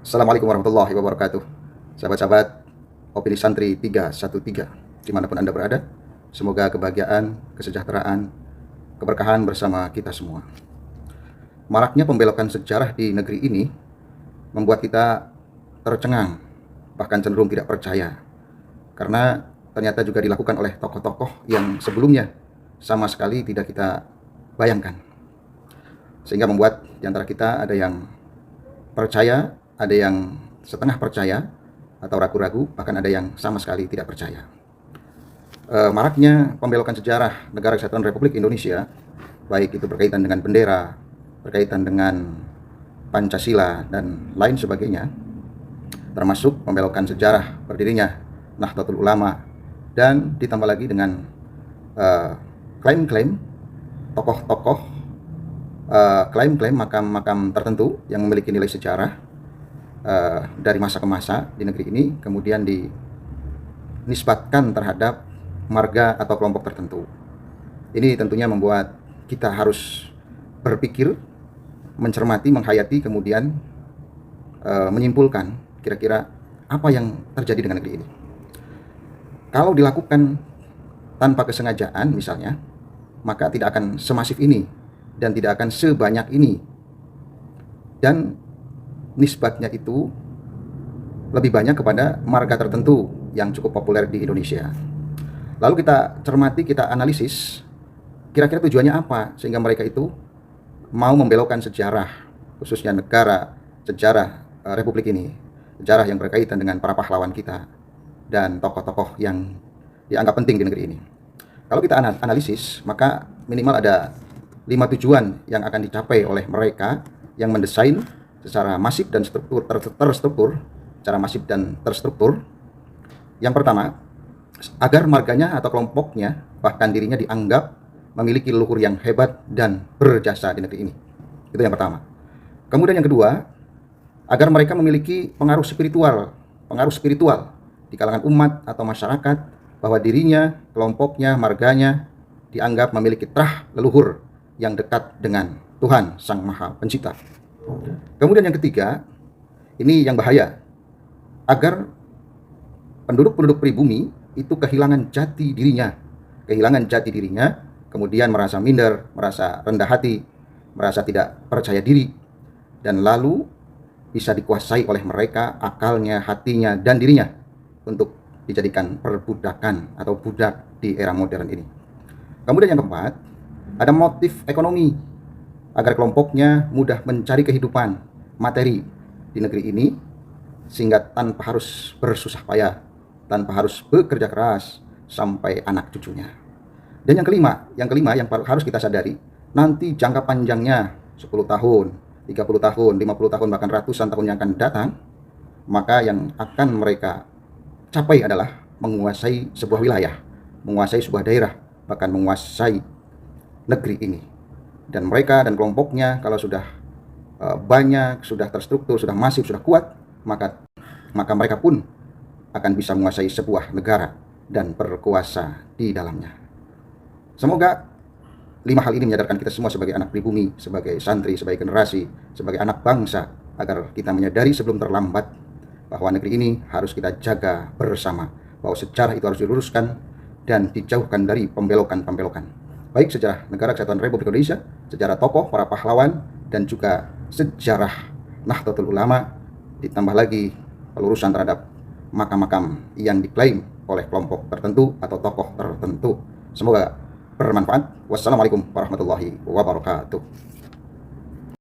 Assalamualaikum warahmatullahi wabarakatuh. Sahabat-sahabat Opini Santri 313 dimanapun Anda berada, semoga kebahagiaan, kesejahteraan, keberkahan bersama kita semua. Maraknya pembelokan sejarah di negeri ini membuat kita tercengang, bahkan cenderung tidak percaya, karena ternyata juga dilakukan oleh tokoh-tokoh yang sebelumnya sama sekali tidak kita bayangkan. Sehingga membuat di antara kita ada yang percaya, ada yang setengah percaya atau ragu-ragu, bahkan ada yang sama sekali tidak percaya. Maraknya pembelokan sejarah Negara Kesatuan Republik Indonesia, baik itu berkaitan dengan bendera, berkaitan dengan Pancasila, dan lain sebagainya, termasuk pembelokan sejarah berdirinya Nahdlatul Ulama, dan ditambah lagi dengan klaim-klaim tokoh-tokoh, klaim-klaim makam-makam tertentu yang memiliki nilai sejarah dari masa ke masa di negeri ini, kemudian dinisbatkan terhadap marga atau kelompok tertentu. Ini tentunya membuat kita harus berpikir, mencermati, menghayati, kemudian menyimpulkan kira-kira apa yang terjadi dengan negeri ini. Kalau dilakukan tanpa kesengajaan misalnya, maka tidak akan semasif ini dan tidak akan sebanyak ini, dan nisbatnya itu lebih banyak kepada marga tertentu yang cukup populer di Indonesia. Lalu kita cermati, kita analisis kira-kira tujuannya apa sehingga mereka itu mau membelokkan sejarah, khususnya negara, sejarah Republik ini, sejarah yang berkaitan dengan para pahlawan kita dan tokoh-tokoh yang dianggap penting di negeri ini. Kalau kita analisis, maka minimal ada 5 tujuan yang akan dicapai oleh mereka yang mendesain secara masif dan terstruktur, secara masif dan terstruktur. Yang pertama, agar marganya atau kelompoknya, bahkan dirinya, dianggap memiliki leluhur yang hebat dan berjasa di negeri ini. Itu yang pertama. Kemudian yang kedua, agar mereka memiliki pengaruh spiritual di kalangan umat atau masyarakat, bahwa dirinya, kelompoknya, marganya dianggap memiliki terah leluhur yang dekat dengan Tuhan Sang Maha Pencipta. Kemudian yang ketiga, ini yang bahaya, agar penduduk-penduduk pribumi itu kehilangan jati dirinya, kemudian merasa minder, merasa rendah hati, merasa tidak percaya diri, dan lalu bisa dikuasai oleh mereka akalnya, hatinya, dan dirinya untuk dijadikan perbudakan atau budak di era modern ini. Kemudian yang keempat, ada motif ekonomi, agar kelompoknya mudah mencari kehidupan materi di negeri ini, sehingga tanpa harus bersusah payah, tanpa harus bekerja keras sampai anak cucunya. Dan yang kelima yang harus kita sadari, nanti jangka panjangnya 10 tahun, 30 tahun, 50 tahun, bahkan ratusan tahun yang akan datang, maka yang akan mereka capai adalah menguasai sebuah wilayah, menguasai sebuah daerah, bahkan menguasai negeri ini. Dan mereka dan kelompoknya kalau sudah banyak, sudah terstruktur, sudah masif, sudah kuat, maka mereka pun akan bisa menguasai sebuah negara dan berkuasa di dalamnya. Semoga 5 hal ini menyadarkan kita semua sebagai anak pribumi, sebagai santri, sebagai generasi, sebagai anak bangsa, agar kita menyadari sebelum terlambat bahwa negeri ini harus kita jaga bersama, bahwa sejarah itu harus diluruskan dan dijauhkan dari pembelokan-pembelokan. Baik sejarah Negara Kesatuan Republik Indonesia, sejarah tokoh, para pahlawan, dan juga sejarah Nahdlatul Ulama, ditambah lagi pelurusan terhadap makam-makam yang diklaim oleh kelompok tertentu atau tokoh tertentu. Semoga bermanfaat. Wassalamualaikum warahmatullahi wabarakatuh.